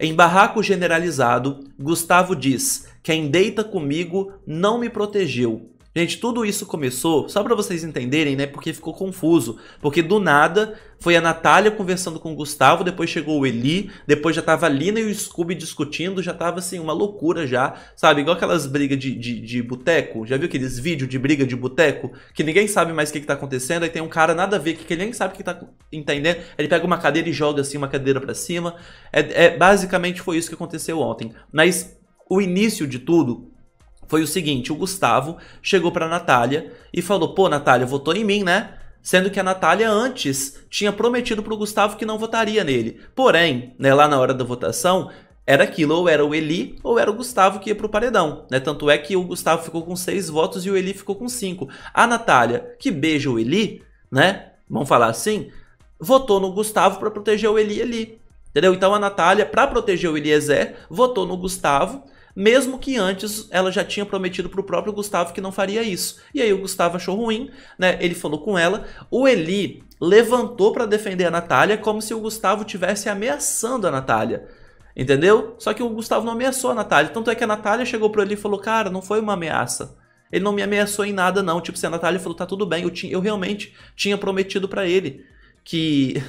Em barraco generalizado, Gustavo diz: quem deita comigo não me protegeu. Gente, tudo isso começou, só pra vocês entenderem, né, porque ficou confuso. Porque do nada, foi a Natália conversando com o Gustavo, depois chegou o Eli, depois já tava a Lina e o Scooby discutindo, já tava assim, uma loucura já, sabe? Igual aquelas brigas de boteco, já viu aqueles vídeos de briga de boteco? Que ninguém sabe mais o que tá acontecendo, aí tem um cara nada a ver, que ele nem sabe o que tá entendendo, ele pega uma cadeira e joga assim, uma cadeira pra cima. Basicamente foi isso que aconteceu ontem. Mas o início de tudo foi o seguinte: o Gustavo chegou pra Natália e falou: pô, Natália, votou em mim, né? Sendo que a Natália antes tinha prometido pro Gustavo que não votaria nele. Porém, né, lá na hora da votação, era aquilo, ou era o Eli ou era o Gustavo que ia pro paredão, né? Tanto é que o Gustavo ficou com 6 votos e o Eli ficou com 5. A Natália, que beija o Eli, né? Vamos falar assim, votou no Gustavo pra proteger o Eli. Entendeu? Então a Natália, pra proteger o Eliezer, votou no Gustavo, mesmo que antes ela já tinha prometido pro próprio Gustavo que não faria isso. E aí o Gustavo achou ruim, né? Ele falou com ela. O Eli levantou pra defender a Natália como se o Gustavo estivesse ameaçando a Natália. Entendeu? Só que o Gustavo não ameaçou a Natália. Tanto é que a Natália chegou pro Eli e falou: cara, não foi uma ameaça. Ele não me ameaçou em nada, não. Tipo, se a Natália falou: tá tudo bem, eu realmente tinha prometido pra ele que...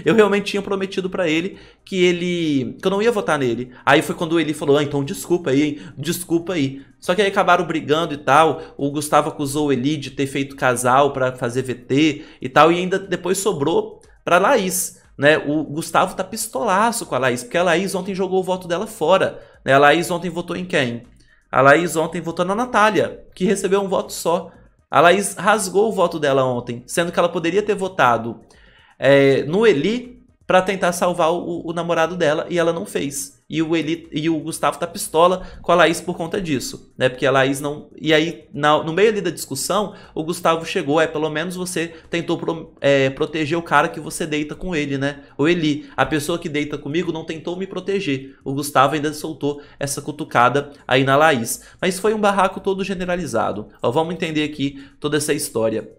Eu realmente tinha prometido pra ele que eu não ia votar nele. Aí foi quando ele falou: ah, então desculpa aí, hein? Desculpa aí. Só que aí acabaram brigando e tal. O Gustavo acusou o Eli de ter feito casal pra fazer VT e tal. E ainda depois sobrou pra Laís, né? O Gustavo tá pistolaço com a Laís, porque a Laís ontem jogou o voto dela fora, né? A Laís ontem votou em quem? A Laís ontem votou na Natália, que recebeu um voto só. A Laís rasgou o voto dela ontem, sendo que ela poderia ter votado no Eli pra tentar salvar o namorado dela, e ela não fez. E o Gustavo tá pistola com a Laís por conta disso, né? Porque a Laís não... E aí, no meio ali da discussão, o Gustavo chegou: pelo menos você tentou proteger o cara que você deita com ele, né? O Eli, a pessoa que deita comigo não tentou me proteger. O Gustavo ainda soltou essa cutucada aí na Laís. Mas foi um barraco todo generalizado. Ó, vamos entender aqui toda essa história.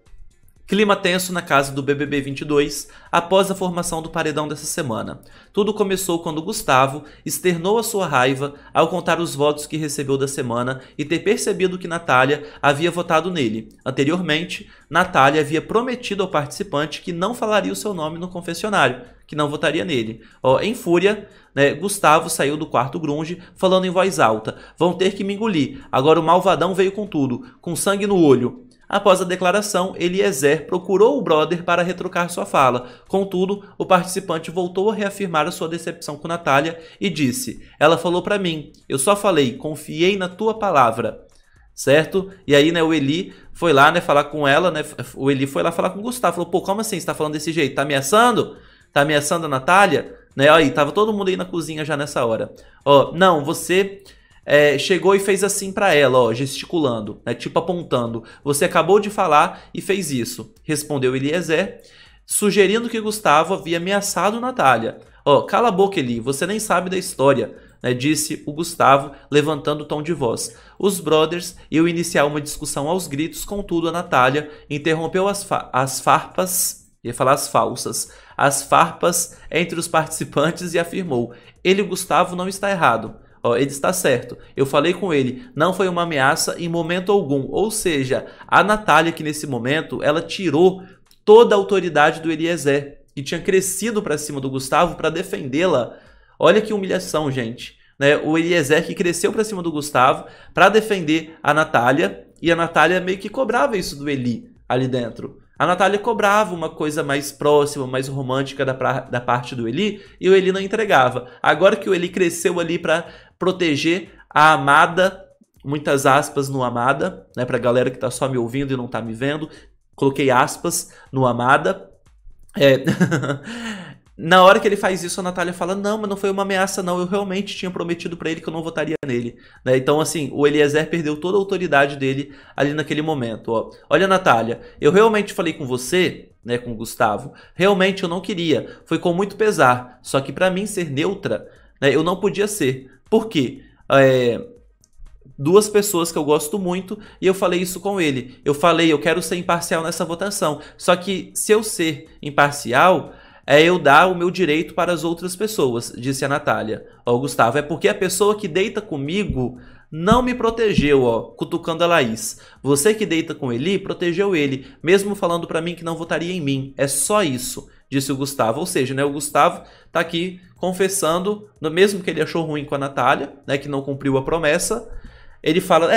Clima tenso na casa do BBB 22 após a formação do paredão dessa semana. Tudo começou quando Gustavo externou a sua raiva ao contar os votos que recebeu da semana e ter percebido que Natália havia votado nele. Anteriormente, Natália havia prometido ao participante que não falaria o seu nome no confessionário, que não votaria nele. Em fúria, né, Gustavo saiu do quarto grunge falando em voz alta: vão ter que me engolir, agora o malvadão veio com tudo, com sangue no olho. Após a declaração, Eliezer procurou o brother para retrucar sua fala. Contudo, o participante voltou a reafirmar a sua decepção com Natália e disse: ela falou pra mim, eu só falei, confiei na tua palavra. Certo? E aí, né, o Eli foi lá, né, falar com ela, né? O Eli foi lá falar com o Gustavo. Falou: pô, como assim? Você tá falando desse jeito? Tá ameaçando? Tá ameaçando a Natália? Né? Aí, tava todo mundo aí na cozinha já nessa hora. Não, você... chegou e fez assim pra ela, gesticulando, né, tipo apontando. Você acabou de falar e fez isso, respondeu Eliezer, sugerindo que Gustavo havia ameaçado Natália. Cala a boca, Eli, você nem sabe da história, né, disse o Gustavo, levantando o tom de voz. Os brothers iam iniciar uma discussão aos gritos, contudo a Natália interrompeu as farpas, ia falar as falsas, as farpas entre os participantes e afirmou: ele, Gustavo, não está errado. Ele está certo. Eu falei com ele. Não foi uma ameaça em momento algum. Ou seja, a Natália, que nesse momento, ela tirou toda a autoridade do Eliezer, que tinha crescido para cima do Gustavo para defendê-la. Olha que humilhação, gente. Né? O Eliezer que cresceu para cima do Gustavo para defender a Natália, e a Natália meio que cobrava isso do Eli ali dentro. A Natália cobrava uma coisa mais próxima, mais romântica da parte do Eli, e o Eli não entregava. Agora que o Eli cresceu ali para proteger a amada, muitas aspas no amada, né, pra galera que tá só me ouvindo e não tá me vendo, coloquei aspas no amada. Na hora que ele faz isso, a Natália fala: não, mas não foi uma ameaça não, eu realmente tinha prometido pra ele que eu não votaria nele, né? Então assim, o Eliezer perdeu toda a autoridade dele ali naquele momento. Olha, Natália, eu realmente falei com você, né, com o Gustavo, realmente eu não queria, foi com muito pesar, só que pra mim ser neutra, né, eu não podia ser. Por quê? Duas pessoas que eu gosto muito, e eu falei isso com ele. Eu falei: eu quero ser imparcial nessa votação. Só que se eu ser imparcial, é eu dar o meu direito para as outras pessoas, disse a Natália. Ó, Gustavo, é porque a pessoa que deita comigo não me protegeu, ó, cutucando a Laís. Você que deita com Eli, protegeu ele, mesmo falando pra mim que não votaria em mim. É só isso, disse o Gustavo. Ou seja, né, o Gustavo tá aqui confessando, mesmo que ele achou ruim com a Natália, né, que não cumpriu a promessa, ele fala,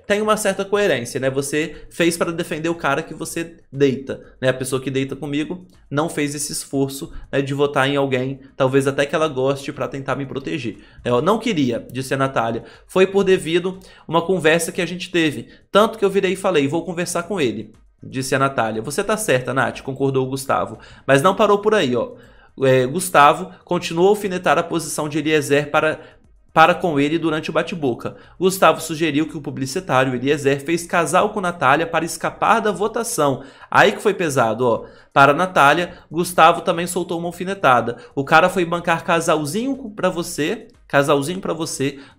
tem uma certa coerência, né? Você fez para defender o cara que você deita, né? A pessoa que deita comigo não fez esse esforço, né, de votar em alguém, talvez até que ela goste para tentar me proteger. Eu não queria, disse a Natália. Foi por devido uma conversa que a gente teve. Tanto que eu virei e falei, vou conversar com ele, disse a Natália. Você tá certa, Nath, concordou o Gustavo. Mas não parou por aí, ó. Gustavo continuou a alfinetar a posição de Eliezer para com ele durante o bate-boca. Gustavo sugeriu que o publicitário Eliezer fez casal com Natália para escapar da votação. Aí que foi pesado, ó. Para Natália, Gustavo também soltou uma alfinetada. O cara foi bancar casalzinho pra você,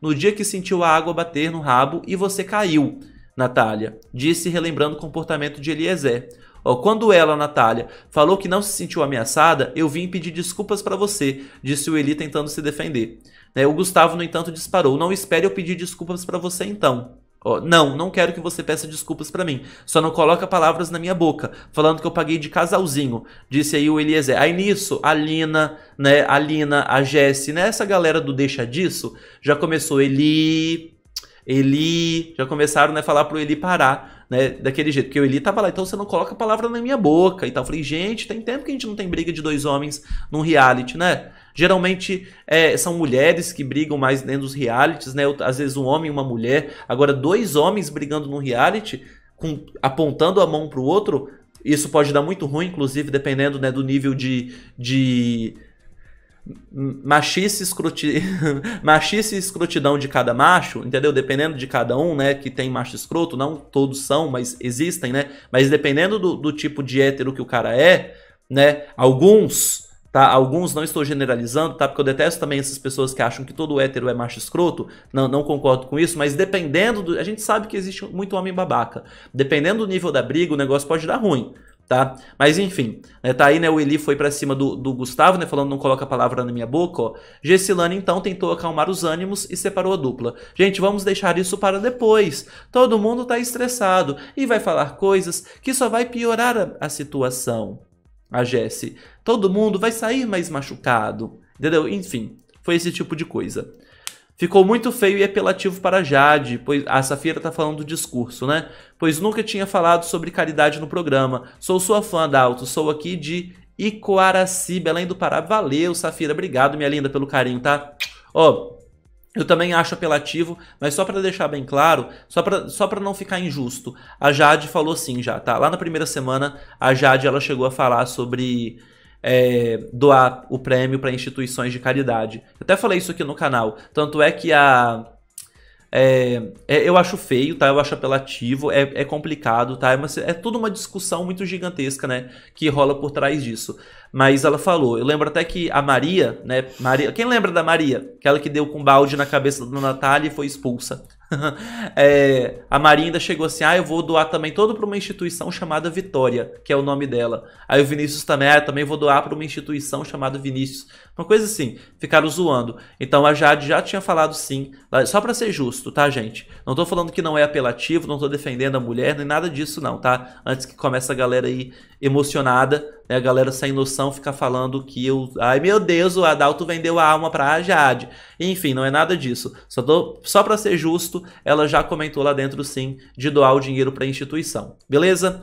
no dia que sentiu a água bater no rabo e você caiu, Natália, disse relembrando o comportamento de Eliezer. Ó, quando ela, Natália, falou que não se sentiu ameaçada, eu vim pedir desculpas pra você, disse o Eli tentando se defender. O Gustavo, no entanto, disparou. Não espere eu pedir desculpas pra você, então. Ó, não quero que você peça desculpas pra mim. Só não coloca palavras na minha boca, falando que eu paguei de casalzinho, disse aí o Eliezer. Aí nisso, a Lina, né, a Jessie, né, essa galera do deixa disso, já começou Eli, já começaram, né, a falar pro Eli parar, né, daquele jeito, porque o Eli tava lá, então você não coloca a palavra na minha boca e tal. Eu falei, gente, tem tempo que a gente não tem briga de dois homens num reality, né? Geralmente são mulheres que brigam mais dentro dos realities, né? Às vezes um homem e uma mulher. Agora, dois homens brigando num reality, apontando a mão pro outro, isso pode dar muito ruim, inclusive, dependendo, né, do nível de machice e escrotidão de cada macho, entendeu? Dependendo de cada um, né, que tem macho escroto, não todos são, mas existem, né? Mas dependendo do tipo de hétero que o cara né, alguns, tá? Alguns, não estou generalizando, tá? Porque eu detesto também essas pessoas que acham que todo hétero é macho escroto, não concordo com isso, mas dependendo a gente sabe que existe muito homem babaca. Dependendo do nível da briga, o negócio pode dar ruim. Tá? Mas enfim, né, tá aí, né, o Eli foi pra cima do Gustavo, né, falando não coloca a palavra na minha boca, ó. Gessilane então tentou acalmar os ânimos e separou a dupla. Gente, vamos deixar isso para depois. Todo mundo tá estressado e vai falar coisas que só vai piorar a situação. A Jessie, todo mundo vai sair mais machucado, entendeu? Enfim, foi esse tipo de coisa. Ficou muito feio e apelativo para Jade, pois a Safira tá falando do discurso, né? Pois nunca tinha falado sobre caridade no programa. Sou sua fã, Dalto. Sou aqui de Icoaraci, Belém do Pará. Valeu, Safira. Obrigado, minha linda, pelo carinho, tá? Ó, eu também acho apelativo, mas só para deixar bem claro, só para não ficar injusto. A Jade falou sim já, tá? Lá na primeira semana, a Jade ela chegou a falar sobre doar o prêmio para instituições de caridade. Eu até falei isso aqui no canal. Tanto é que eu acho feio, tá? Eu acho apelativo, é complicado, tá? É tudo uma discussão muito gigantesca, né? Que rola por trás disso. Mas ela falou, eu lembro até que a Maria, né? Quem lembra da Maria? Aquela que deu com balde na cabeça da Natália e foi expulsa. A Maria ainda chegou assim, eu vou doar também todo para uma instituição chamada Vitória, que é o nome dela. Aí o Vinícius também, eu também vou doar para uma instituição chamada Vinícius. Uma coisa assim, ficaram zoando. Então a Jade já tinha falado sim, só para ser justo, tá, gente? Não tô falando que não é apelativo, não tô defendendo a mulher, nem nada disso não, tá? Antes que comece a galera aí emocionada, né, a galera sem noção ficar falando que ai meu Deus, o Adalto vendeu a alma pra Jade. Enfim, não é nada disso. Só pra ser justo, ela já comentou lá dentro sim de doar o dinheiro pra instituição. Beleza?